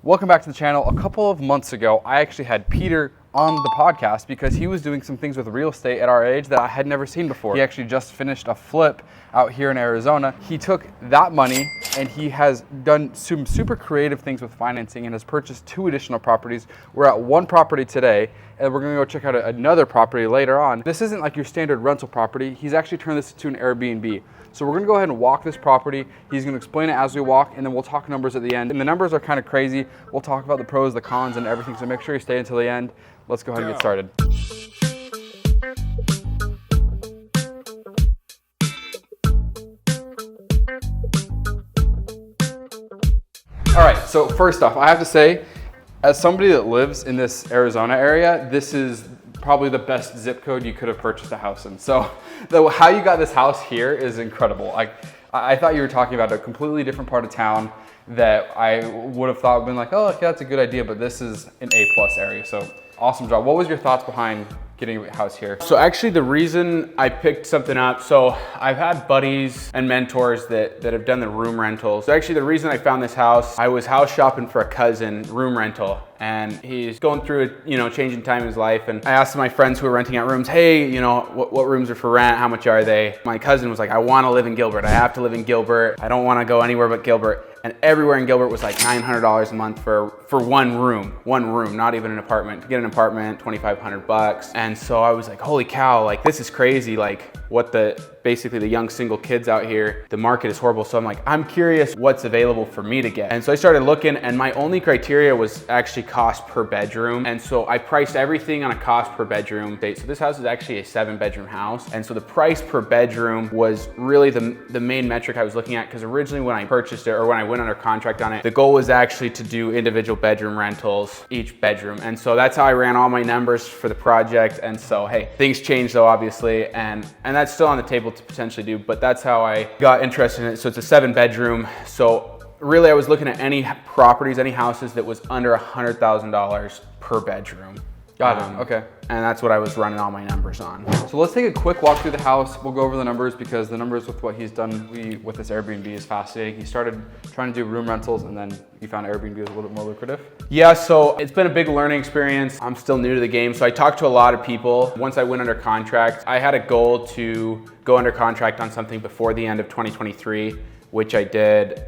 Welcome back to the channel. A couple of months ago, I actually had Peter on the podcast because he was doing some things with real estate at our age that I had never seen before. He actually just finished a flip out here in Arizona. He took that money and he has done some super creative things with financing and has purchased 2 additional properties. We're at 1 property today and we're gonna go check out another property later on. This isn't like your standard rental property. He's actually turned this into an Airbnb. So we're gonna go ahead and walk this property. He's gonna explain it as we walk, and then we'll talk numbers at the end. And the numbers are kind of crazy. We'll talk about the pros, the cons, and everything. So make sure you stay until the end. Let's go ahead and get started. All right, so first off, I have to say, as somebody that lives in this Arizona area, this is probably the best zip code you could have purchased a house in. So how you got this house here is incredible. I thought you were talking about a completely different part of town that I would have thought been like, oh, okay, that's a good idea, but this is an A+ area. So awesome job. What was your thoughts behind getting a house here? So actually the reason I picked something up, so I've had buddies and mentors that have done the room rentals. So actually the reason I found this house, I was house shopping for a cousin, room rental, and he's going through a changing time in his life. And I asked my friends who are renting out rooms, hey, what rooms are for rent? How much are they? My cousin was like, I want to live in Gilbert. I have to live in Gilbert. I don't want to go anywhere but Gilbert. And everywhere in Gilbert was like $900 a month for one room, not even an apartment. To get an apartment, $2,500. And so I was like, holy cow, like this is crazy. Like basically the young single kids out here, the market is horrible. So I'm like, I'm curious what's available for me to get. And so I started looking, and my only criteria was actually cost per bedroom. And so I priced everything on a cost per bedroom. So this house is actually a 7-bedroom house. And so the price per bedroom was really the main metric I was looking at, because originally when I purchased it, or when I went under contract on it, the goal was actually to do individual bedroom rentals, each bedroom. And so that's how I ran all my numbers for the project. And so, hey, things changed though, obviously. And that's still on the table to potentially do, but that's how I got interested in it. So it's a 7-bedroom. So really I was looking at any properties, any houses that was under $100,000 per bedroom. Got it, okay. And that's what I was running all my numbers on. So let's take a quick walk through the house. We'll go over the numbers because the numbers with what he's done with this Airbnb is fascinating. He started trying to do room rentals and then he found Airbnb was a little bit more lucrative. Yeah, so it's been a big learning experience. I'm still new to the game, so I talked to a lot of people. Once I went under contract, I had a goal to go under contract on something before the end of 2023, which I did.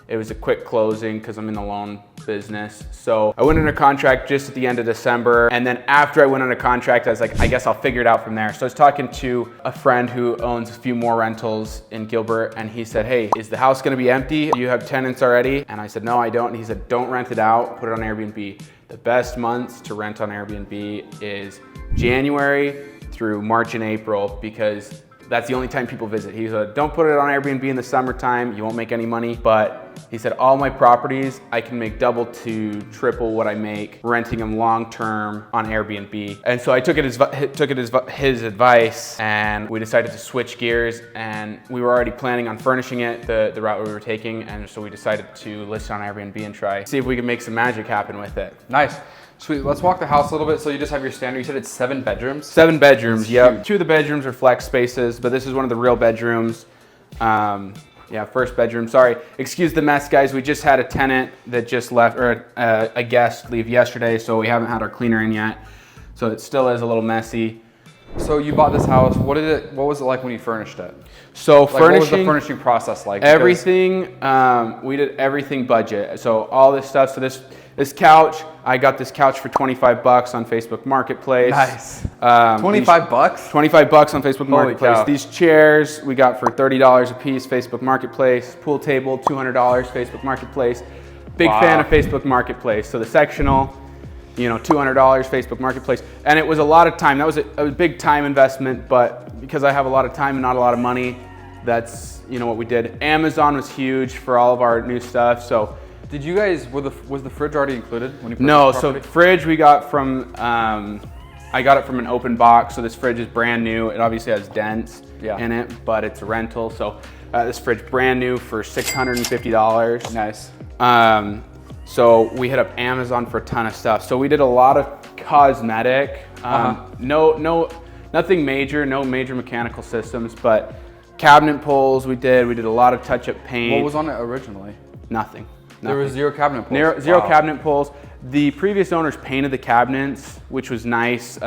It was a quick closing because I'm in the loan business. So I went under contract just at the end of December. And then after I went under contract, I was like, I guess I'll figure it out from there. So I was talking to a friend who owns a few more rentals in Gilbert, and he said, hey, is the house gonna be empty? Do you have tenants already? And I said, no, I don't. And he said, don't rent it out, put it on Airbnb. The best months to rent on Airbnb is January through March and April, because that's the only time people visit. He said, don't put it on Airbnb in the summertime, you won't make any money. But he said, all my properties, I can make double to triple what I make renting them long-term on Airbnb. And so I took his advice, and we decided to switch gears, and we were already planning on furnishing it, the route we were taking. And so we decided to list it on Airbnb and see if we could make some magic happen with it. Nice. Sweet, let's walk the house a little bit. So you just have your standard, you said it's 7 bedrooms? 7 bedrooms, yep. 2 of the bedrooms are flex spaces, but this is one of the real bedrooms. Yeah, first bedroom, sorry. Excuse the mess, guys. We just had a tenant that just left, or a guest leave yesterday, so we haven't had our cleaner in yet. So it still is a little messy. So you bought this house, what was it like when you furnished it? So what was the furnishing process like? Everything, we did everything budget. So all this stuff, so this couch, I got this couch for 25 bucks on Facebook Marketplace. Nice. 25 bucks? 25 bucks on Facebook Marketplace. Cow. These chairs we got for $30 a piece, Facebook Marketplace. Pool table, $200, Facebook Marketplace. Big fan of Facebook Marketplace. So the sectional, $200, Facebook Marketplace. And it was a lot of time. That was a big time investment, but because I have a lot of time and not a lot of money, that's what we did. Amazon was huge for all of our new stuff. So did you guys, was the fridge already included when you purchased No, the so fridge we got from, I got it from an open box. So this fridge is brand new. It obviously has dents in it, but it's a rental. So this fridge brand new for $650. Nice. So we hit up Amazon for a ton of stuff. So we did a lot of cosmetic, nothing major, no major mechanical systems, but cabinet pulls we did a lot of touch-up paint. What was on it originally? Nothing. There was zero cabinet pulls. Zero cabinet pulls. The previous owners painted the cabinets, which was nice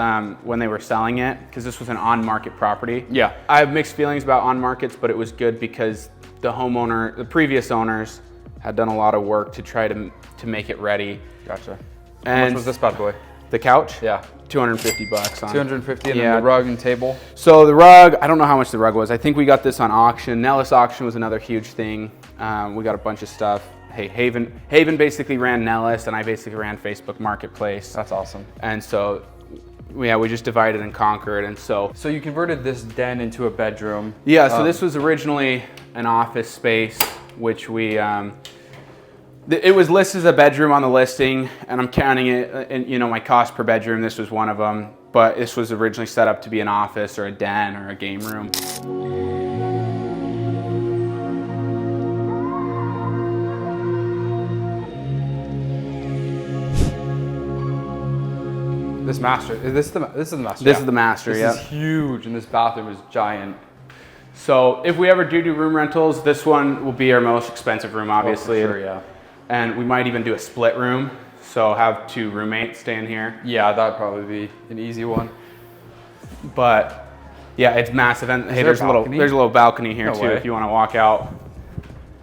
when they were selling it, because this was an on-market property. Yeah. I have mixed feelings about on-markets, but it was good because the previous owners had done a lot of work to try to make it ready. Gotcha. And how much was this bad boy? The couch? Yeah. $250 on. 250 and then the rug and table? So the rug, I don't know how much the rug was. I think we got this on auction. Nellis auction was another huge thing. We got a bunch of stuff. Hey, Haven basically ran Nellis and I basically ran Facebook Marketplace. That's awesome. And so, yeah, we just divided and conquered. And so you converted this den into a bedroom. Yeah, so this was originally an office space, which we, it was listed as a bedroom on the listing, and I'm counting it, and my cost per bedroom, this was one of them, but this was originally set up to be an office or a den or a game room. This master, this is the master? This is the master, This is huge, and this bathroom is giant. So if we ever do room rentals, this one will be our most expensive room, obviously. Oh, for sure, yeah. And we might even do a split room, so have 2 roommates stay in here. Yeah, that'd probably be an easy one. But yeah, it's massive. And hey, there's a little balcony here too, if you want to walk out.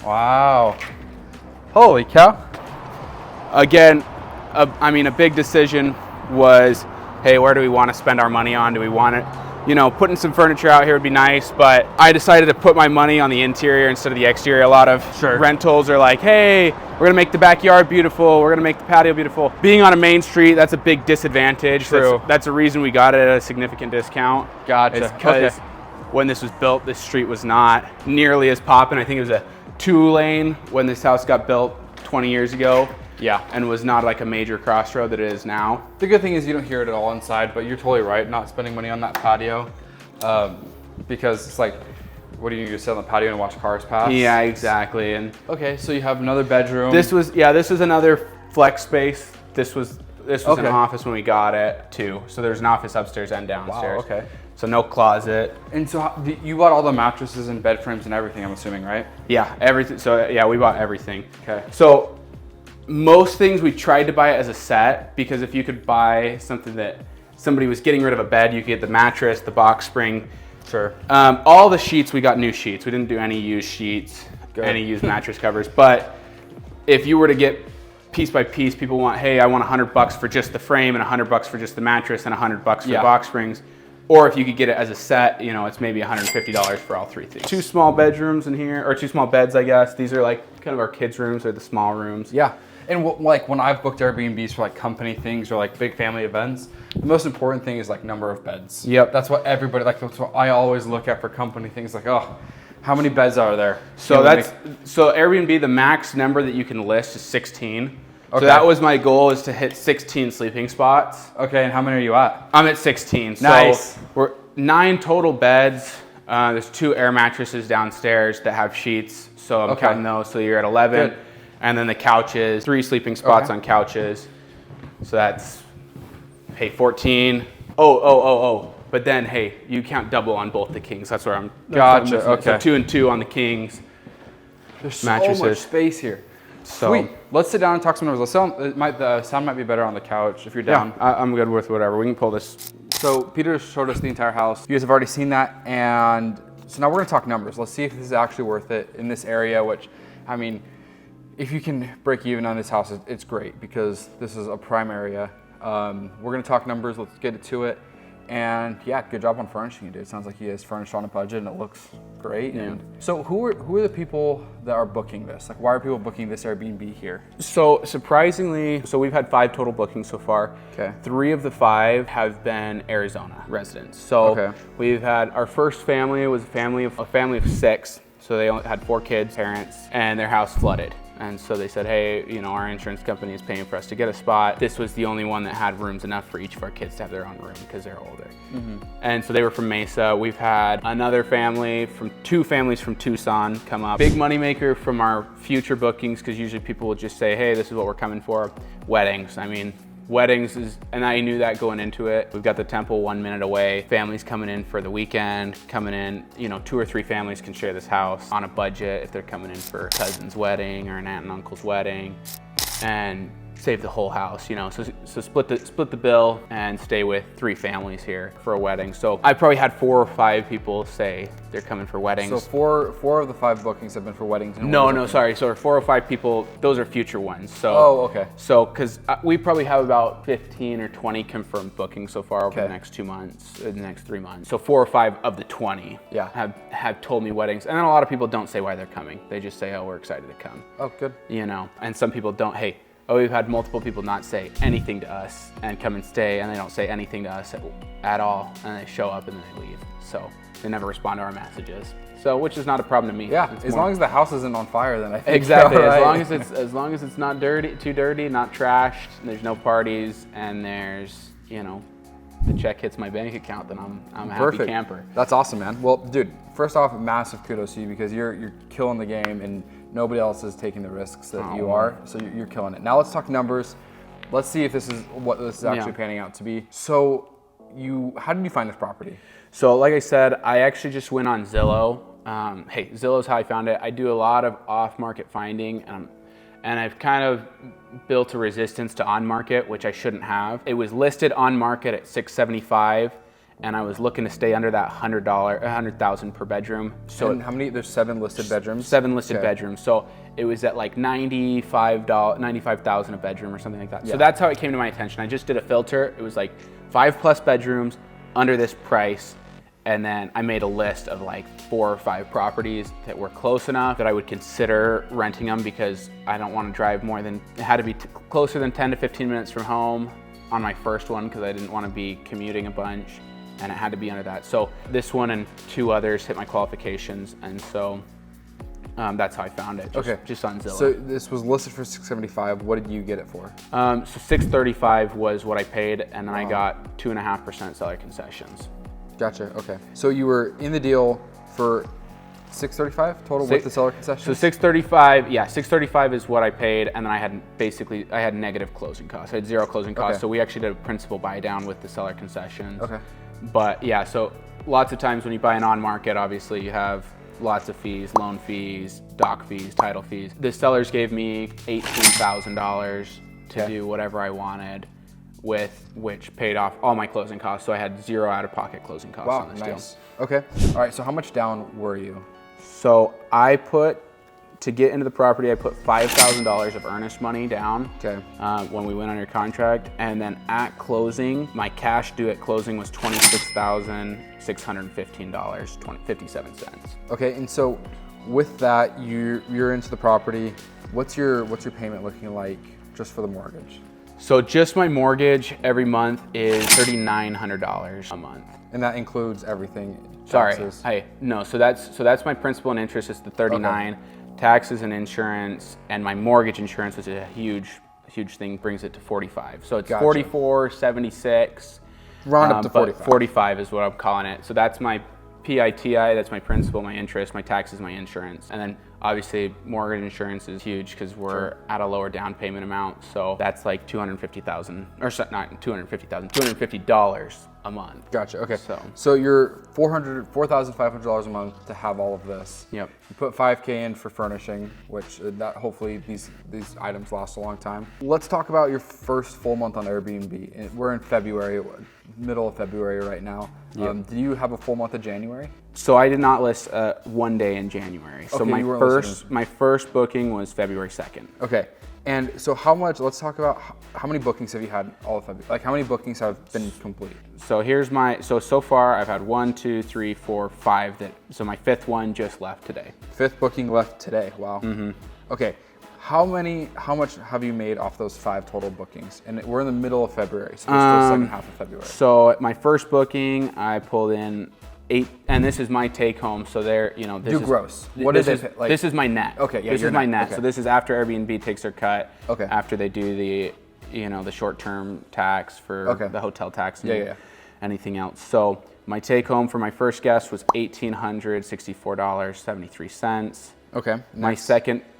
Wow. Holy cow. Again, a big decision was, hey, where do we want to spend our money on? Do we want it? Putting some furniture out here would be nice, but I decided to put my money on the interior instead of the exterior. A lot of rentals are like, hey, we're gonna make the backyard beautiful, we're gonna make the patio beautiful. Being on a main street, that's a big disadvantage. True. That's a reason we got it at a significant discount. Gotcha. It's because when this was built, this street was not nearly as poppin'. I think it was a 2-lane when this house got built 20 years ago. Yeah. And was not like a major crossroad that it is now. The good thing is you don't hear it at all inside, but you're totally right, not spending money on that patio. Because it's like, what do you do, sit on the patio and watch cars pass? Yeah, exactly. And okay, so you have another bedroom. This was another flex space. This was an office when we got it too. So there's an office upstairs and downstairs. Wow, okay. So no closet. And so you bought all the mattresses and bed frames and everything, I'm assuming, right? Yeah, everything. So yeah, we bought everything. Okay. So most things we tried to buy it as a set, because if you could buy something that somebody was getting rid of a bed, you could get the mattress, the box spring. Sure. All the sheets, we got new sheets. We didn't do any used sheets, any used mattress covers. But if you were to get piece by piece, people want, hey, I want $100 for just the frame and $100 for just the mattress and $100 for the box springs. Or if you could get it as a set, it's maybe $150 for all 3 things. 2 small bedrooms in here, or 2 small beds, I guess. These are like kind of our kids' rooms, or the small rooms. Yeah. And like when I've booked Airbnbs for like company things or like big family events, the most important thing is like number of beds. Yep. That's what everybody, like that's what I always look at for company things, like, oh, how many beds are there? So so Airbnb, the max number that you can list is 16. Okay. So that was my goal, is to hit 16 sleeping spots. Okay, and how many are you at? I'm at 16. Nice. So we're 9 total beds. There's 2 air mattresses downstairs that have sheets. So I'm counting those. So you're at 11. Good. And then the couches, 3 sleeping spots on couches. So that's, hey, 14. But then, hey, you count double on both the kings. That's where I'm. Gotcha. Okay. So 2 and 2 on the kings. There's mattresses. So much space here. So, sweet. Let's sit down and talk some numbers. The sound might be better on the couch if you're down. Yeah, I'm good with whatever. We can pull this. So Peter showed us the entire house. You guys have already seen that, and so now we're gonna talk numbers. Let's see if this is actually worth it in this area, which, I mean, if you can break even on this house, it's great, because this is a prime area. We're gonna talk numbers, let's get to it. And yeah, good job on furnishing it, dude. It sounds like you guys furnished on a budget and it looks great. Yeah. And so who are the people that are booking this? Like, why are people booking this Airbnb here? So surprisingly, we've had 5 total bookings so far. Okay. 3 of the 5 have been Arizona residents. So we've had, our first family was a family of 6. So they had 4 kids, parents, and their house flooded. And so they said, hey, our insurance company is paying for us to get a spot. This was the only one that had rooms enough for each of our kids to have their own room, because they're older. Mm-hmm. And so they were from Mesa. We've had another family from 2 families from Tucson come up. Big moneymaker from our future bookings, because usually people will just say, hey, this is what we're coming for. Weddings. I mean, weddings is, and I knew that going into it. We've got the temple 1 minute away. Families coming in for the weekend, coming in, 2 or 3 families can share this house on a budget if they're coming in for a cousin's wedding or an aunt and uncle's wedding, and save the whole house, so split the bill and stay with 3 families here for a wedding. So I probably had 4 or 5 people say they're coming for weddings. So four of the 5 bookings have been for weddings. No, sorry. So 4 or 5 people, those are future ones. So, okay. So, because we probably have about 15 or 20 confirmed bookings so far over the next 2 months, the next 3 months. So 4 or 5 of the 20 have told me weddings. And then a lot of people don't say why they're coming. They just say, oh, we're excited to come. Oh, good. And some people don't, we've had multiple people not say anything to us and come and stay, and they don't say anything to us at all, and they show up and then they leave. So they never respond to our messages. So, which is not a problem to me. Yeah, as long as the house isn't on fire, then I think exactly. Right. As long as it's not too dirty, not trashed, and there's no parties, and there's the check hits my bank account, then I'm a happy camper. That's awesome, man. Well, dude, first off, massive kudos to you because you're killing the game and nobody else is taking the risks that you are. So you're killing it. Now let's talk numbers. Let's see if this is what this is actually panning out to be. So how did you find this property? So like I said, I actually just went on Zillow. Zillow's how I found it. I do a lot of off-market finding, and I've kind of built a resistance to on-market, which I shouldn't have. It was listed on market at $675, and I was looking to stay under that $100,000 per bedroom. So and how many? There's 7 listed bedrooms. 7 listed bedrooms. So it was at like $95,000 a bedroom or something like that. Yeah. So that's how it came to my attention. I just did a filter. It was like 5+ bedrooms under this price. And then I made a list of like 4 or 5 properties that were close enough that I would consider renting them, because I don't want to drive more than, it had to be closer than 10 to 15 minutes from home on my first one, because I didn't want to be commuting a bunch, and it had to be under that. So this one and 2 others hit my qualifications, and so that's how I found it, just on Zillow. So this was listed for $675. What did you get it for? So $635 was what I paid, and then I got 2.5% seller concessions. Gotcha. Okay. So you were in the deal for $635 total with the seller concessions? So $635 is what I paid, and then I had negative closing costs. I had 0 closing costs. So we actually did a principal buy down with the seller concessions. Okay. But yeah, so lots of times when you buy an on market, obviously you have lots of fees, loan fees, doc fees, title fees. The sellers gave me $18,000 to do whatever I wanted, with which paid off all my closing costs. So I had 0 out-of-pocket closing costs on this deal. Okay. All right, so how much down were you? So to get into the property, I put $5,000 of earnest money down when we went under contract. And then at closing, my cash due at closing was $26,615.57. Okay, and so with that, you're into the property. What's your payment looking like just for the mortgage? So just my mortgage every month is $3,900 a month. And that includes everything? Taxes. Sorry, no, so that's my principal and interest is the $39,000, taxes and insurance, and my mortgage insurance, which is a huge thing, brings it to $45,000. So it's $44,76. Round up to $45,000. $45,000 is what I'm calling it. So that's my PITI, that's my principal, my interest, my taxes, my insurance. And then obviously mortgage insurance is huge because we're at a lower down payment amount. So that's like $250,000, or not $250,000, $250 a month. Gotcha, okay. So you're $4,500 a month to have all of this. Yep. You put $5K in for furnishing, which that hopefully these items last a long time. Let's talk about your first full month on Airbnb. We're in February, middle of February right now. Yep. Do you have a full month of January? So I did not list one day in January. So my first booking was February 2nd. Okay. And so let's talk about how many bookings have you had all of February? Like how many bookings have been complete? So so far I've had 1, 2, 3, 4, 5 so my 5th one just left today. 5th booking left today, wow. Mm-hmm. Okay, how much have you made off those 5 total bookings? And we're in the middle of February, so we're still second half of February. So my first booking, I pulled in 8, and this is my take home. So this is gross. This is my net. Okay, yeah, this is my net. Okay. So this is after Airbnb takes their cut. Okay. After they do the short-term tax for the hotel tax and anything else. So my take home for my first guest was $1,864.73. Okay. Nice.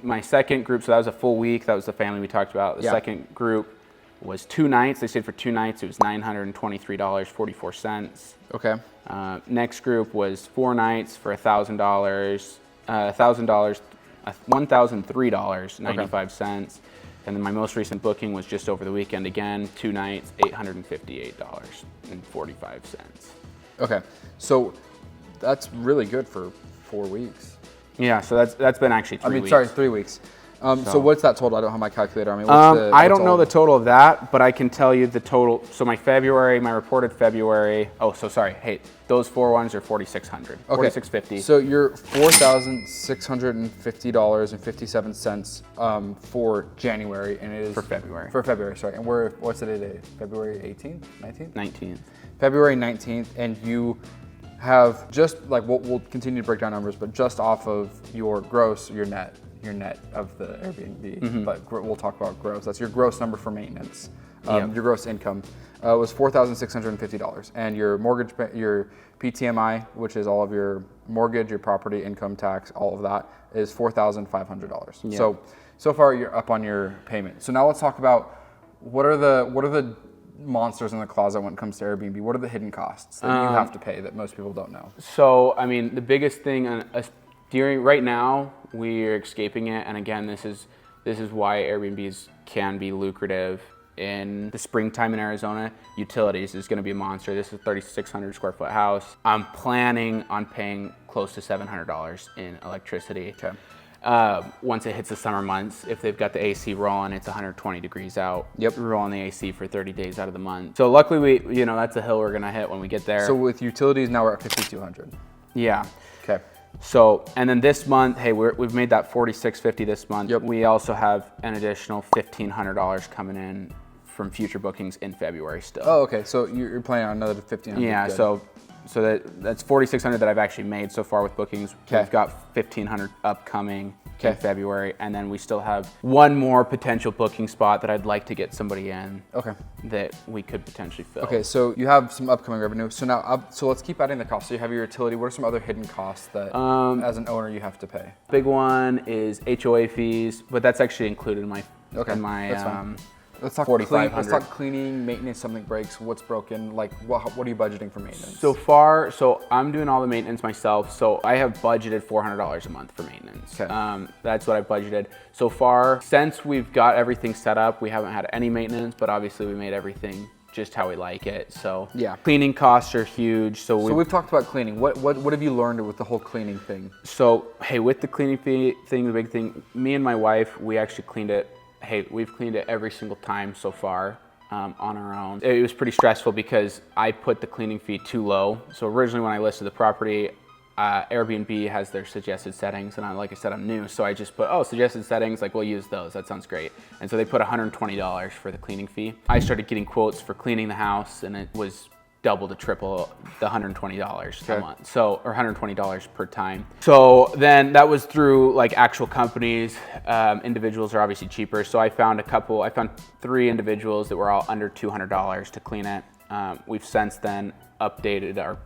My second group, so that was a full week. That was the family we talked about. The second group was 2 nights. They stayed for 2 nights. It was $923.44. Okay. Next group was 4 nights for $1,000, $1,003.95. And then my most recent booking was just over the weekend again, 2 nights, $858.45. Okay. So that's really good for 4 weeks. Yeah, so that's been actually 3 weeks. Sorry, 3 weeks. So what's that total? I don't have my calculator on me. What's I don't know the total of that, but I can tell you the total. So my reported February. Oh, so sorry. Hey, those 4 ones are $4,600. Okay. $4,650. So you're $4,650.57 for January, and it is For February. For February, sorry. And what's the today? February 18th, 19th? 19th. February 19th, and you have just like we'll continue to break down numbers, but just off of your gross, your net of the Airbnb, but we'll talk about gross. That's your gross number for maintenance. Your gross income was $4,650, and your mortgage, your PTMI, which is all of your mortgage, your property income tax, all of that is $4,500. Yeah. So far you're up on your payment. So now let's talk about what are the monsters in the closet when it comes to Airbnb. What are the hidden costs that you have to pay that most people don't know? So I mean, the biggest thing right now we're escaping it, and again, this is why Airbnbs can be lucrative in the springtime in Arizona. Utilities is going to be a monster. This is a 3,600 square foot house. I'm planning on paying close to $700 in electricity. Okay. Once it hits the summer months, if they've got the AC rolling, it's 120 degrees out. Yep. We're rolling the AC for 30 days out of the month. So luckily that's a hill we're gonna hit when we get there. So with utilities now we're at 5,200. Yeah. Okay. So, and then this month, hey, we've made that $4,650 this month. Yep. We also have an additional $1,500 coming in from future bookings in February still. Oh, okay. So you're planning on another 1,500. Yeah. Good. So that's $4,600 that I've actually made so far with bookings. Okay. We've got $1,500 upcoming in February, and then we still have one more potential booking spot that I'd like to get somebody in. Okay. That we could potentially fill. Okay, so you have some upcoming revenue. So now, so let's keep adding the costs. So you have your utility. What are some other hidden costs that, as an owner, you have to pay? Big one is HOA fees, but that's actually included in my that's fine. Let's talk cleaning, maintenance. Something breaks. What's broken? Like, what are you budgeting for maintenance? So I'm doing all the maintenance myself. So I have budgeted $400 a month for maintenance. Okay. That's what I budgeted so far. Since we've got everything set up, we haven't had any maintenance, but obviously we made everything just how we like it. So yeah, cleaning costs are huge. So we've talked about cleaning. What have you learned with the whole cleaning thing? So hey, with the cleaning fee thing, the big thing, me and my wife, we actually cleaned it. Hey, we've cleaned it every single time so far on our own. It was pretty stressful because I put the cleaning fee too low. So originally when I listed the property, Airbnb has their suggested settings, and like I said, I'm new, so I just put, suggested settings, like we'll use those, that sounds great. And so they put $120 for the cleaning fee. I started getting quotes for cleaning the house, and it was double to triple the $120 a month. So, or $120 per time. So then that was through like actual companies. Individuals are obviously cheaper. So I found 3 individuals that were all under $200 to clean it. We've since then updated our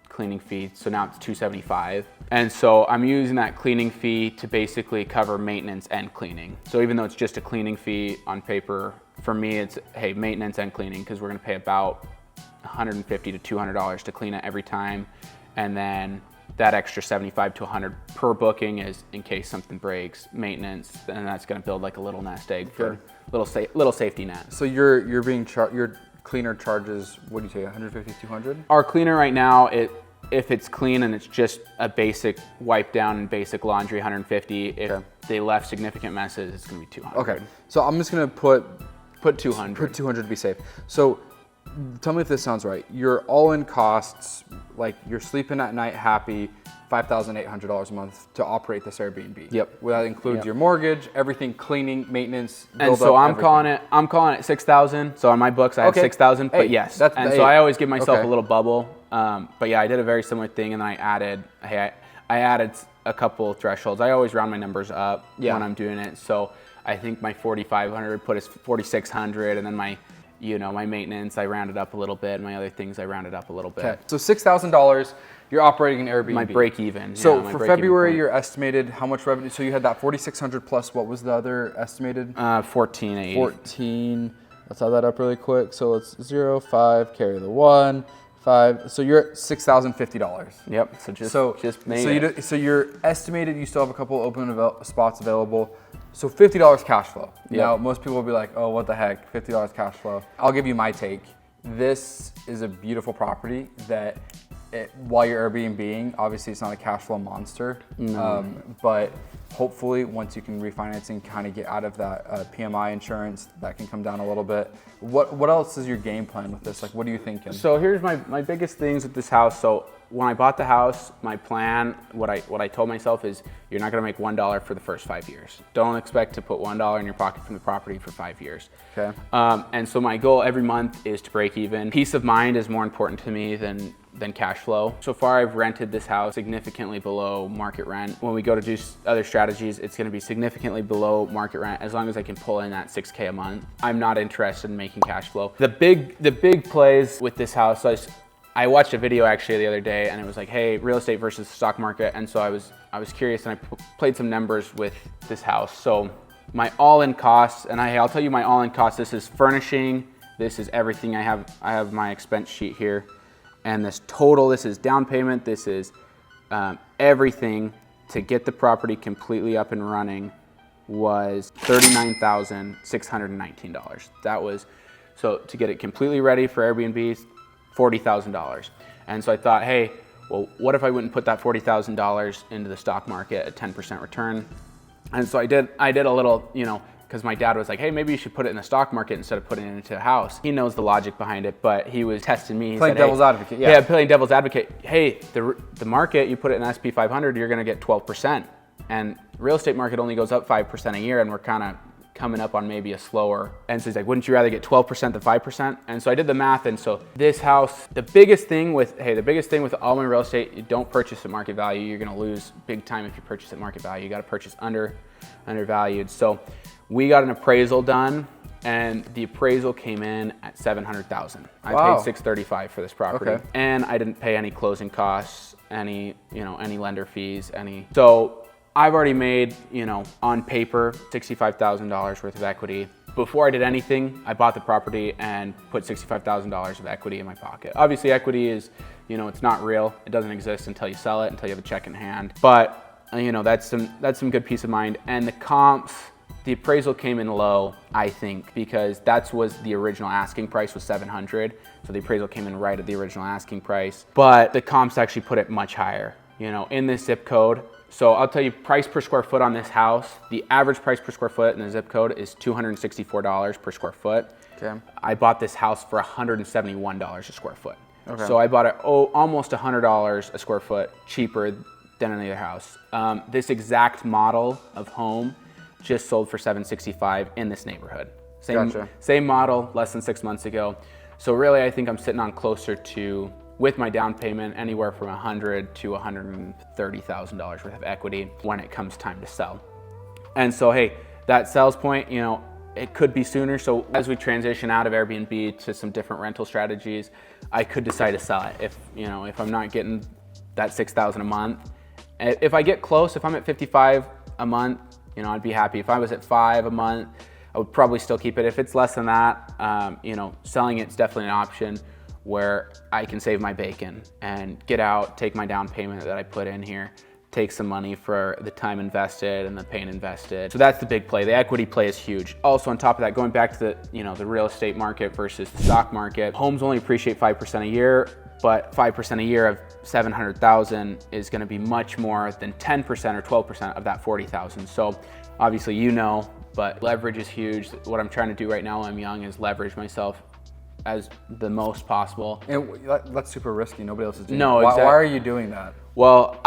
cleaning fee. So now it's $275. And so I'm using that cleaning fee to basically cover maintenance and cleaning. So even though it's just a cleaning fee on paper, for me, it's, hey, maintenance and cleaning, because we're gonna pay about $150 to $200 to clean it every time, and then that extra $75 to $100 per booking is in case something breaks, maintenance, and that's going to build like a little nest egg for little safety net. So your cleaner charges, what do you say, $150, $200? Our cleaner right now, if it's clean and it's just a basic wipe down and basic laundry, $150. If they left significant messes, it's going to be $200. Okay, so I'm just going to put $200. Put $200 to be safe. So tell me if this sounds right. Your all-in costs, like you're sleeping at night happy, $5,800 a month to operate this Airbnb. Yep. Well, that includes your mortgage, everything, cleaning, maintenance. And so I'm calling it $6,000. So on my books I have $6,000. But yes, so I always give myself a little bubble. But yeah, I did a very similar thing, and then I added a couple of thresholds. I always round my numbers up when I'm doing it. So I think my $4,500 put us $4,600, and then my maintenance, I rounded up a little bit. My other things, I rounded up a little bit. Okay. So $6,000, you're operating an Airbnb. My break even. So for February, you're estimated how much revenue? So you had that $4,600 plus, what was the other estimated? 1480. 14. Let's add that up really quick. So let's 0, 5, carry the 1, 5. So you're at $6,050. Yep. Just made it. So you're estimated. You still have a couple open spots available. So $50 cash flow. Yep. Now most people will be like, oh, what the heck, $50 cash flow. I'll give you my take. This is a beautiful property that, while you're Airbnb-ing, obviously it's not a cash flow monster, but hopefully once you can refinance and kind of get out of that PMI insurance, that can come down a little bit. What else is your game plan with this? Like, what are you thinking? So here's my biggest things with this house. So when I bought the house, my plan, what I told myself is, you're not gonna make $1 for the first 5 years. Don't expect to put $1 in your pocket from the property for 5 years. Okay. And so my goal every month is to break even. Peace of mind is more important to me than cash flow. So far, I've rented this house significantly below market rent. When we go to do other strategies, it's gonna be significantly below market rent as long as I can pull in that $6K a month. I'm not interested in making cash flow. The big plays with this house, I watched a video actually the other day, and it was like, hey, real estate versus the stock market. And so I was curious, and I played some numbers with this house. So my all-in costs, and I'll tell you my all-in costs, this is furnishing, this is everything. I have my expense sheet here. And this total, this is down payment, this is everything to get the property completely up and running, was $39,619. That was, so to get it completely ready for Airbnb, $40,000. And so I thought, hey, well, what if I wouldn't put that $40,000 into the stock market at 10% return? And so I did a little, because my dad was like, hey, maybe you should put it in the stock market instead of putting it into a house. He knows the logic behind it, but he was testing me. Playing devil's advocate, yeah. Yeah, playing devil's advocate. Hey, the market, you put it in SP 500, you're gonna get 12%. And real estate market only goes up 5% a year, and we're kind of coming up on maybe a slower. And so he's like, wouldn't you rather get 12% than 5%? And so I did the math, and so this house, the biggest thing with all my real estate, you don't purchase at market value. You're gonna lose big time if you purchase at market value. You gotta purchase undervalued. So we got an appraisal done, and the appraisal came in at $700,000. I paid $635 for this property, okay. And I didn't pay any closing costs, any lender fees, So I've already made, on paper, $65,000 worth of equity. Before I did anything, I bought the property and put $65,000 of equity in my pocket. Obviously, equity is, it's not real. It doesn't exist until you sell it, until you have a check in hand. But that's some good peace of mind. And the comps, the appraisal came in low, I think, because the original asking price was $700. So the appraisal came in right at the original asking price. But the comps actually put it much higher, in this zip code. So I'll tell you, price per square foot on this house, the average price per square foot in the zip code is $264 per square foot. Okay. I bought this house for $171 a square foot. Okay. So I bought it almost $100 a square foot cheaper than any other house. This exact model of home just sold for $765 in this neighborhood. Same model, less than 6 months ago. So really, I think I'm sitting on closer to, with my down payment, anywhere from $100,000 to $130,000 worth of equity when it comes time to sell. And so, hey, that sales point, it could be sooner. So as we transition out of Airbnb to some different rental strategies, I could decide to sell it if I'm not getting that $6,000 a month. If I get close, if I'm at $55 a month, I'd be happy. If I was at $5 a month, I would probably still keep it. If it's less than that, selling it's definitely an option where I can save my bacon and get out, take my down payment that I put in here, take some money for the time invested and the pain invested. So that's the big play. The equity play is huge. Also on top of that, going back to the real estate market versus the stock market, homes only appreciate 5% a year, but 5% a year of 700,000 is gonna be much more than 10% or 12% of that 40,000. So obviously but leverage is huge. What I'm trying to do right now while I'm young is leverage myself as the most possible. And that's super risky. Nobody else is doing No, that. exactly. Why are you doing that? Well,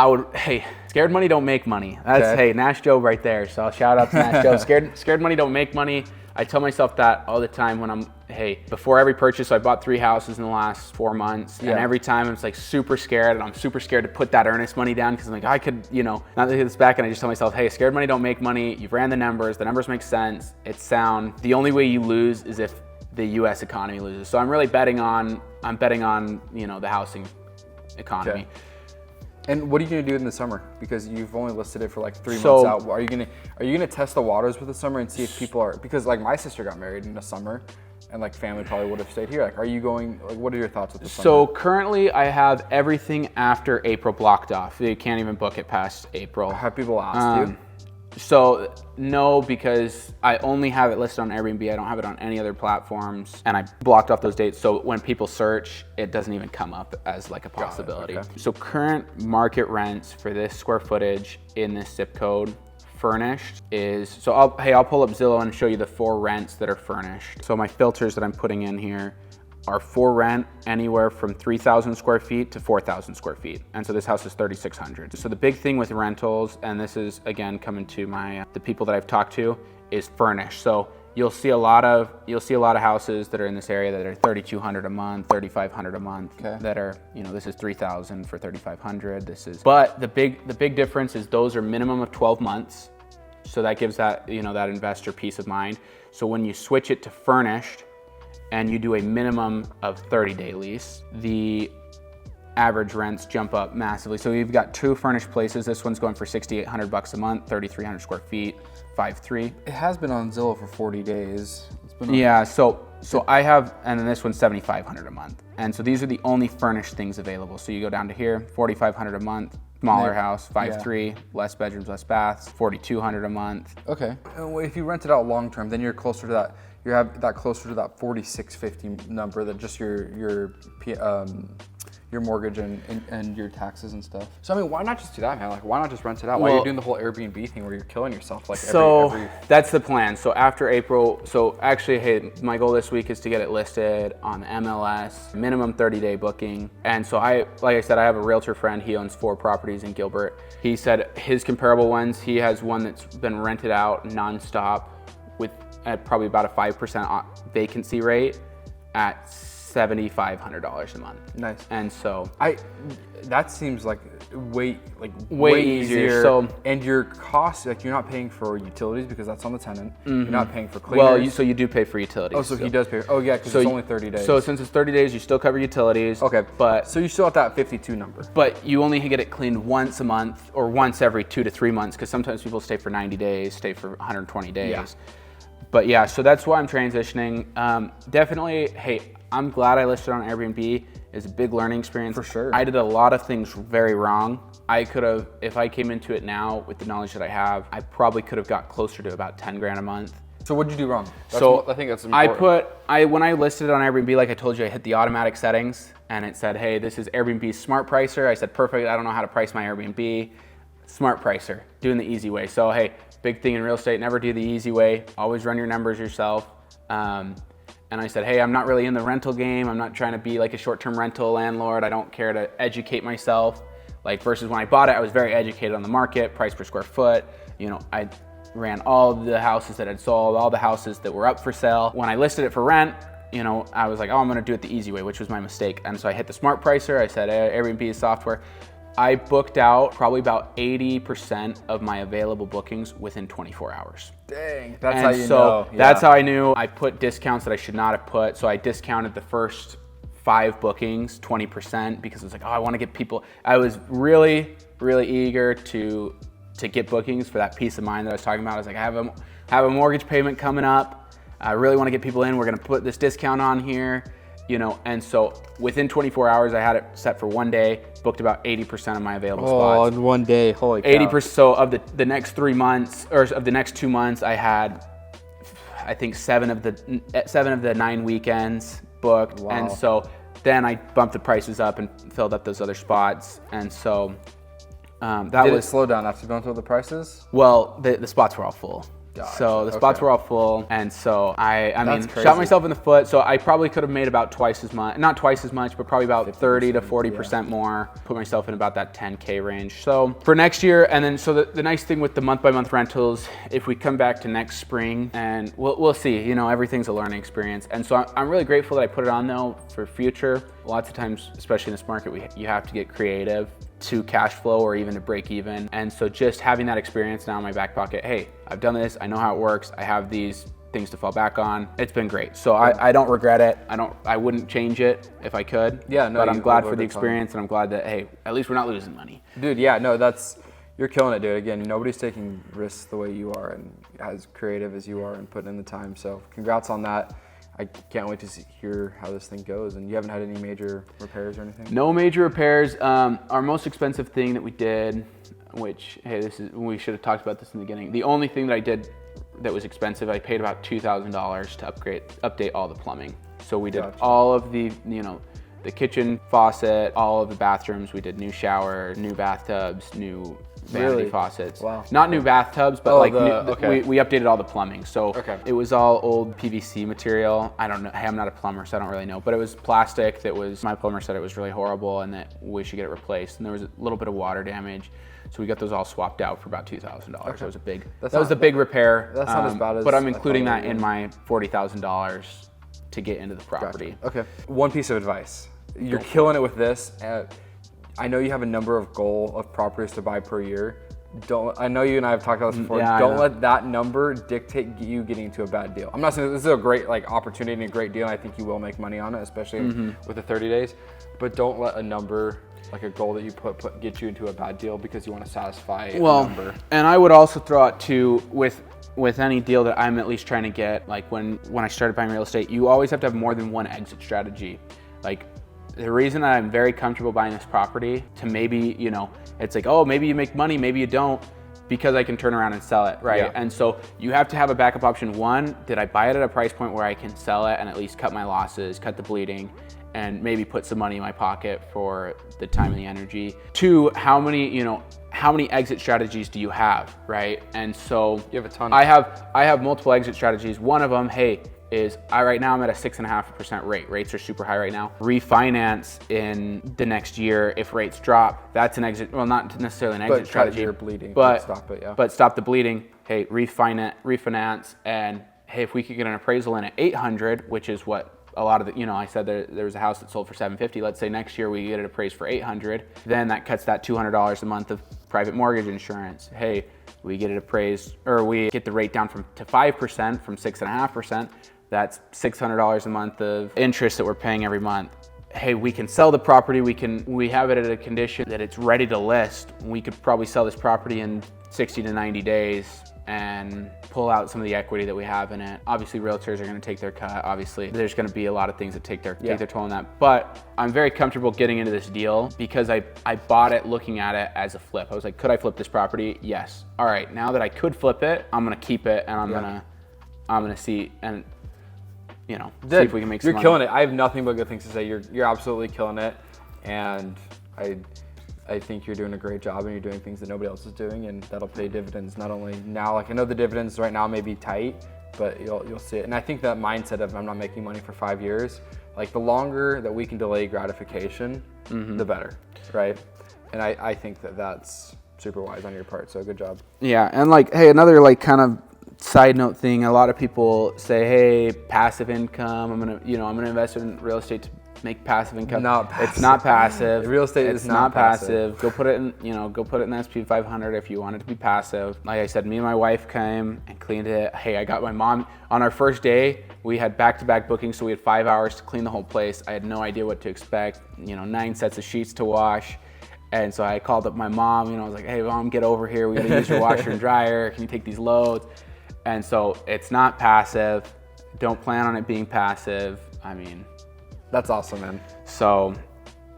scared money don't make money. That's, okay. Hey, Nash Joe right there. So shout out to Nash Joe. Scared money don't make money. I tell myself that all the time when before every purchase, so I bought 3 houses in the last 4 months. Yeah. And every time I'm super scared, and I'm super scared to put that earnest money down because I'm like, I could, not to hit this back. And I just tell myself, hey, scared money don't make money. You've ran the numbers make sense. It's sound. The only way you lose is if the US economy loses. So I'm really betting on the housing economy. Okay. And what are you gonna do in the summer? Because you've only listed it for like 3 months out. Are you gonna test the waters with the summer and see if people are, because like my sister got married in the summer and like family probably would have stayed here. Like, are you going? Like, what are your thoughts with the So summer? currently, I have everything after April blocked off. You can't even book it past April. Have people asked you? So no, because I only have it listed on Airbnb. I don't have it on any other platforms, and I blocked off those dates. So when people search, it doesn't even come up as like a possibility. okay. So current market rents for this square footage in this zip code furnished is, so I'll pull up Zillow and show you the 4 rents that are furnished. So my filters that I'm putting in here are for rent anywhere from 3,000 square feet to 4,000 square feet. And so this house is 3,600. So the big thing with rentals, and this is again coming to the people that I've talked to, is furnished. So you'll see a lot of houses that are in this area that are 3,200 a month, 3,500 a month. Okay. That are, this is 3,000 for 3,500. But the big difference is those are minimum of 12 months. So that gives that investor peace of mind. So when you switch it to furnished, and you do a minimum of 30-day lease, the average rents jump up massively. So you've got 2 furnished places. This one's going for $6,800 a month, 3,300 square feet, 5.3. It has been on Zillow for 40 days. It's been on. Yeah, so I have, and then this one's $7,500 a month. And so these are the only furnished things available. So you go down to here, $4,500 a month, smaller house, 5.3, less bedrooms, less baths, $4,200 a month. Okay. And if you rent it out long term, then you're closer to that. You have that closer to that 4,650 number that just your mortgage and your taxes and stuff. So I mean, why not just do that, man? Like, why not just rent it out? Why are you doing the whole Airbnb thing where you're killing yourself? Like, every... That's the plan. So after April, so actually, hey, my goal this week is to get it listed on MLS, minimum 30-day booking. And so like I said, I have a realtor friend. He owns 4 properties in Gilbert. He said his comparable ones, he has one that's been rented out nonstop at probably about a 5% vacancy rate at $7,500 a month. Nice. And so that seems like way easier. So, and your costs, like, you're not paying for utilities because that's on the tenant. You're not paying for cleaners. Well, so you do pay for utilities. Oh, so he does pay. Oh, yeah, because it's only 30 days. So since it's 30 days, you still cover utilities. Okay, but so you still have that 52 number. But you only get it cleaned once a month or once every 2 to 3 months, because sometimes people stay for 90 days, stay for 120 days. Yeah. But yeah, so that's why I'm transitioning. Definitely, hey, I'm glad I listed on Airbnb. It's a big learning experience. For sure. I did a lot of things very wrong. I could have, if I came into it now with the knowledge that I have, I probably could have got closer to about 10 grand a month. So what did you do wrong? I think that's important. When I listed it on Airbnb, like I told you, I hit the automatic settings and it said, hey, this is Airbnb's smart pricer. I said, perfect, I don't know how to price my Airbnb. Smart pricer, doing the easy way. So hey, big thing in real estate, never do the easy way. Always run your numbers yourself. And I said, hey, I'm not really in the rental game. I'm not trying to be like a short-term rental landlord. I don't care to educate myself. Like versus when I bought it, I was very educated on the market, price per square foot. I ran all of the houses that had sold, all the houses that were up for sale. When I listed it for rent, I was like, oh, I'm gonna do it the easy way, which was my mistake. And so I hit the smart pricer. I said, Airbnb is software. I booked out probably about 80% of my available bookings within 24 hours. Dang, that's how you know. Yeah. That's how I knew. I put discounts that I should not have put. So I discounted the first 5 bookings 20% because I was like, oh, I want to get people. I was really, really eager to get bookings for that peace of mind that I was talking about. I was like, I have a mortgage payment coming up. I really want to get people in. We're going to put this discount on here. And so within 24 hours, I had it set for 1 day, booked about 80% of my available spots. Oh, in 1 day, holy cow. 80%, so of the next 3 months, or of the next 2 months, I had, I think 7 of the 9 weekends booked. Wow. And so then I bumped the prices up and filled up those other spots. And so Did it slow down after going through the prices? Well, the spots were all full. Gotcha. So the spots were all full, and so I mean, crazy. shot myself in the foot. So I probably could have made about twice as much, not twice as much, but probably about 30 to 40% more. Put myself in about that 10K range. So for next year, and then so the nice thing with the month-by-month rentals, if we come back to next spring, and we'll see. Everything's a learning experience, and so I'm really grateful that I put it on though for future. Lots of times, especially in this market, you have to get creative to cash flow or even to break even. And so just having that experience now in my back pocket, hey, I've done this, I know how it works, I have these things to fall back on. It's been great. So I don't regret it. I wouldn't change it if I could. Yeah, no, but I'm glad for the experience, and I'm glad that, hey, at least we're not losing money. Dude, yeah, no, you're killing it, dude. Again, nobody's taking risks the way you are and as creative as you are and putting in the time. So congrats on that. I can't wait to hear how this thing goes. And you haven't had any major repairs or anything? No major repairs. Our most expensive thing that we did, which, hey, we should have talked about this in the beginning. The only thing that I did that was expensive, I paid about $2,000 to update all the plumbing. So we did all of the, the kitchen faucet, all of the bathrooms. We did new shower, new bathtubs, new vanity faucets. Wow. Not new bathtubs, but we updated all the plumbing. So it was all old PVC material. I don't know. Hey, I'm not a plumber, so I don't really know. But it was plastic my plumber said it was really horrible and that we should get it replaced. And there was a little bit of water damage. So we got those all swapped out for about $2,000. That was a big repair. That's not as bad as. But I'm including that in my $40,000 to get into the property. Gotcha. Okay. One piece of advice. You're killing it with this. I know you have a number of goal of properties to buy per year. I know you and I have talked about this before. Yeah, don't let that number dictate you getting into a bad deal. I'm not saying this is a great opportunity and a great deal. And I think you will make money on it, especially with the 30 days. But don't let a number, like a goal that you put get you into a bad deal because you want to satisfy a number. And I would also throw out too, with any deal that I'm at least trying to get, like when I started buying real estate, you always have to have more than one exit strategy. Like, the reason that I'm very comfortable buying this property to maybe, it's like, oh, maybe you make money, maybe you don't, because I can turn around and sell it, right? Yeah. And so you have to have a backup option. One, did I buy it at a price point where I can sell it and at least cut my losses, cut the bleeding, and maybe put some money in my pocket for the time and the energy? Two, how many exit strategies do you have, right? And so you have a ton. I have multiple exit strategies. One of them, right now I'm at a 6.5% rate. Rates are super high right now. Refinance in the next year if rates drop. That's an exit. Well, not necessarily an exit strategy. Your bleeding, but stop it. Yeah. But stop the bleeding. Hey, refinance, and hey, if we could get an appraisal in at 800, which is what a lot of I said there was a house that sold for 750. Let's say next year we get it appraised for 800. Then that cuts that $200 a month of private mortgage insurance. Hey, we get it appraised, or we get the rate down to 5% from 6.5%. That's $600 a month of interest that we're paying every month. Hey, we can sell the property. We have it at a condition that it's ready to list. We could probably sell this property in 60 to 90 days and pull out some of the equity that we have in it. Obviously, realtors are going to take their cut. Obviously, there's going to be a lot of things that take their toll on that. But I'm very comfortable getting into this deal because I bought it looking at it as a flip. I was like, could I flip this property? Yes. All right, now that I could flip it, I'm going to keep it and I'm going to see and see if we can make some money. You're killing it. I have nothing but good things to say. You're absolutely killing it, and I think you're doing a great job, and you're doing things that nobody else is doing, and that'll pay dividends not only now. Like, I know the dividends right now may be tight, but you'll see it. And I think that mindset of I'm not making money for 5 years, like the longer that we can delay gratification, the better, right? And I think that's super wise on your part. So good job. Yeah, and hey, another kind of side note thing, a lot of people say, hey, passive income, I'm gonna invest in real estate to make passive income. It's not passive. Real estate is not passive. Go put it in the SP 500 if you want it to be passive. Like I said, me and my wife came and cleaned it. Hey, I got my mom on our first day. We had back-to-back bookings, so we had 5 hours to clean the whole place. I had no idea what to expect. 9 sets of sheets to wash. And so I called up my mom. I was like, hey, Mom, get over here. We gotta use your washer and dryer. Can you take these loads? And so it's not passive. Don't plan on it being passive. That's awesome, man. So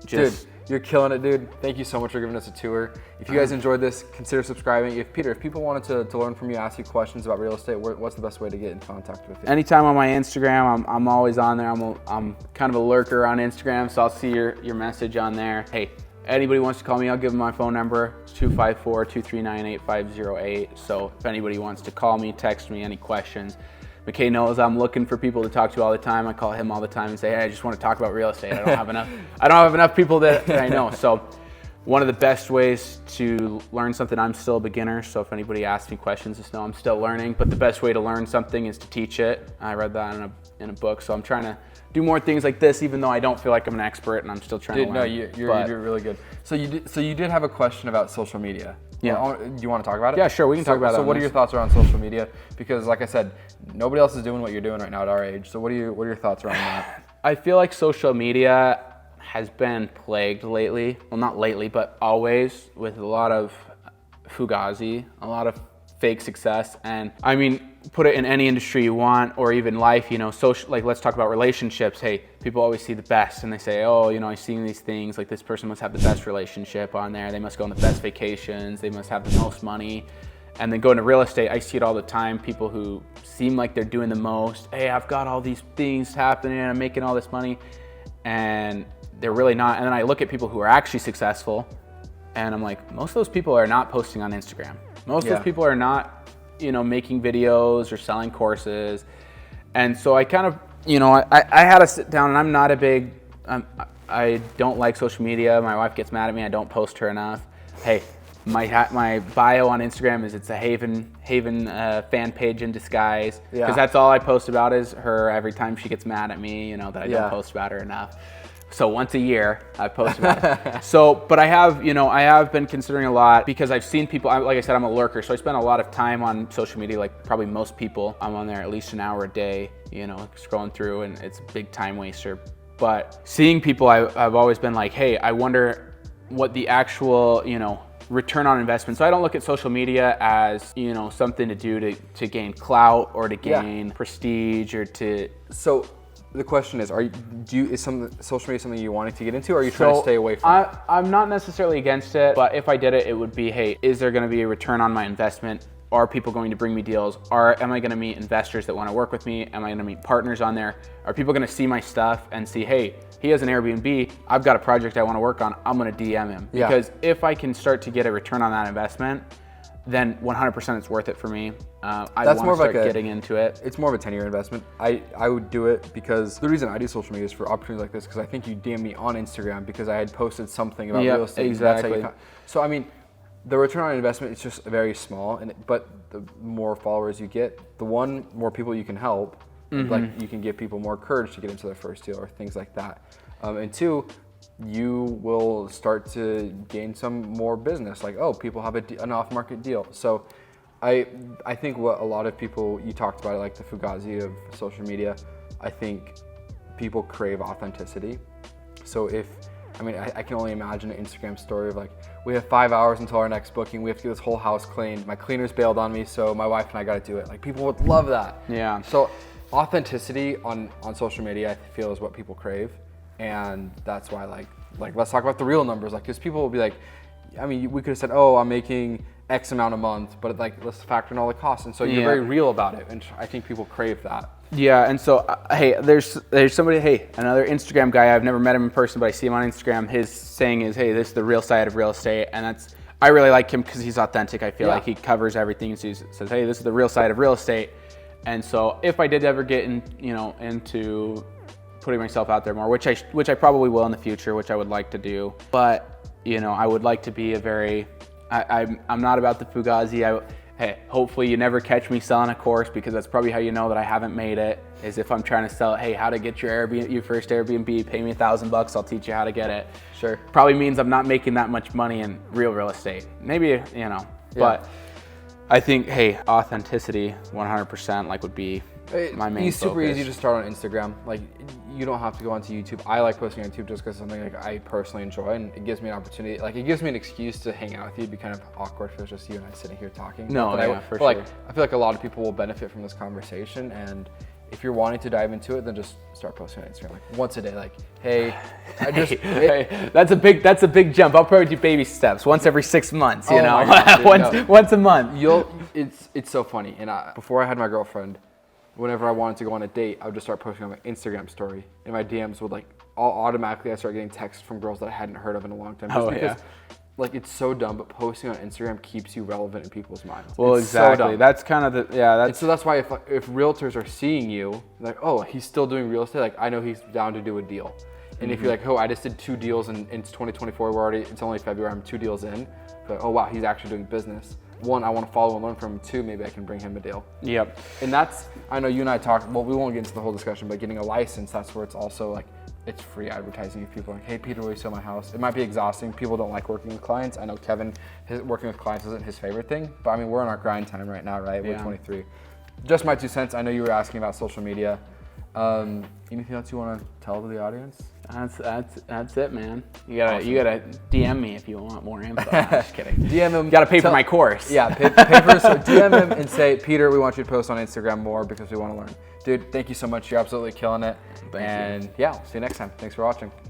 Dude, you're killing it, dude. Thank you so much for giving us a tour. If you guys enjoyed this, consider subscribing. If people wanted to learn from you, ask you questions about real estate, what's the best way to get in contact with you? Anytime on my Instagram, I'm always on there. I'm kind of a lurker on Instagram, so I'll see your message on there. Hey, anybody wants to call me, I'll give them my phone number. It's 254-239-8508. So if anybody wants to call me, text me, any questions. McKay knows I'm looking for people to talk to all the time. I call him all the time and say, hey, I just want to talk about real estate. I don't have enough people that I know. So one of the best ways to learn something, I'm still a beginner, so if anybody asks me questions, just know I'm still learning. But the best way to learn something is to teach it. I read that in a book, so I'm trying to do more things like this, even though I don't feel like I'm an expert and I'm still trying to learn. No, you're really good. So you did have a question about social media. Yeah. Do you want to talk about it? Yeah, sure. We can talk about that. So what are your thoughts around social media? Because like I said, nobody else is doing what you're doing right now at our age. So what are your thoughts around that? I feel like social media has been plagued lately. Well, not lately, but always, with a lot of fugazi, a lot of fake success. And put it in any industry you want, or even life, social, like let's talk about relationships. Hey, people always see the best and they say, oh, I've seen these things, like this person must have the best relationship on there. They must go on the best vacations. They must have the most money. And then go into real estate, I see it all the time. People who seem like they're doing the most. Hey, I've got all these things happening. I'm making all this money. And they're really not. And then I look at people who are actually successful and I'm like, most of those people are not posting on Instagram. Most of those people are not, making videos or selling courses. And so I kind of, I had to sit down, and I'm not a big, I don't like social media. My wife gets mad at me. I don't post her enough. Hey, my bio on Instagram is it's a Haven fan page in disguise, because that's all I post about is her every time she gets mad at me, that I don't post about her enough. So once a year I post about it. So, but I have been considering a lot, because I've seen people, like I said, I'm a lurker, so I spend a lot of time on social media, like probably most people. I'm on there at least an hour a day, scrolling through, and it's a big time waster. But seeing people, I've always been like, hey, I wonder what the actual, return on investment. So I don't look at social media as, something to do to gain clout or to gain prestige or to. So the question is, is social media something you wanting to get into, or are you trying to stay away from it? I'm not necessarily against it, but if I did it, it would be, hey, is there going to be a return on my investment? Are people going to bring me deals? Am I going to meet investors that want to work with me? Am I going to meet partners on there? Are people going to see my stuff and see, hey, he has an Airbnb, I've got a project I want to work on, I'm going to DM him. Because if I can start to get a return on that investment, then 100% it's worth it for me. I want to start getting into it. It's more of a 10-year investment. I would do it because the reason I do social media is for opportunities like this, because I think you DM me on Instagram because I had posted something about real estate. Exactly. So I mean, the return on investment is just very small, but the more followers you get, the more people you can help. Like you can give people more courage to get into their first deal or things like that. And two, you will start to gain some more business. Like, oh, people have an off-market deal. So I think what a lot of people, you talked about it, like the Fugazi of social media, I think people crave authenticity. So I can only imagine an Instagram story of like, we have 5 hours until our next booking. We have to get this whole house cleaned. My cleaners bailed on me, so my wife and I got to do it. Like, people would love that. Yeah. So authenticity on social media, I feel, is what people crave. And that's why, like let's talk about the real numbers. Like, because people will be like, we could have said, oh, I'm making X amount a month, but like, let's factor in all the costs. And so you're very real about it. And I think people crave that. Yeah, and so, hey, there's somebody, another Instagram guy, I've never met him in person, but I see him on Instagram. His saying is, hey, this is the real side of real estate. And I really like him because he's authentic. I feel like he covers everything. So he says, hey, this is the real side of real estate. And so if I did ever get into putting myself out there more, which I probably will in the future, which I would like to do, but I would like to be I'm not about the Fugazi. Hey, hopefully you never catch me selling a course, because that's probably how you know that I haven't made it, is if I'm trying to sell, hey, how to get your first Airbnb, pay me $1,000, I'll teach you how to get it. Sure. Probably means I'm not making that much money in real estate. Maybe, but I think, hey, authenticity 100% would be my main It's super focus. easy to start on Instagram. Like, you don't have to go onto YouTube. I like posting on YouTube just because it's something like I personally enjoy, and it gives me an opportunity. Like, it gives me an excuse to hang out with you. It'd be kind of awkward if it was just you and I sitting here talking. For sure. Like, I feel like a lot of people will benefit from this conversation, and if you're wanting to dive into it, then just start posting on Instagram like once a day. Like, hey, that's a big jump. I'll probably do baby steps once every 6 months. Once a month. It's so funny. And before I had my girlfriend, whenever I wanted to go on a date, I would just start posting on my Instagram story, and my DMs would automatically I start getting texts from girls that I hadn't heard of in a long time. Like, it's so dumb, but posting on Instagram keeps you relevant in people's minds. Well, it's exactly. So that's kind of so that's why if realtors are seeing you, like, oh, he's still doing real estate, like, I know he's down to do a deal. And if you're like, oh, I just did 2 deals in 2024, it's only February, I'm 2 deals in. Like, oh wow, he's actually doing business. 1, I want to follow and learn from him. 2, maybe I can bring him a deal. Yep. And I know you and I talked, well, we won't get into the whole discussion, but getting a license, that's where it's also like, it's free advertising. If people are like, hey, Peter, will you sell my house? It might be exhausting. People don't like working with clients. I know Kevin, working with clients isn't his favorite thing, but we're in our grind time right now, right? We're 23. Just my 2 cents. I know you were asking about social media. Anything else you want to tell to the audience? That's it, man. You gotta DM me if you want more info. I'm just kidding. DM him. You gotta pay for my course. Yeah, pay for it. So DM him and say, Peter, we want you to post on Instagram more because we want to learn. Dude, thank you so much. You're absolutely killing it. Thank you. And yeah, we'll see you next time. Thanks for watching.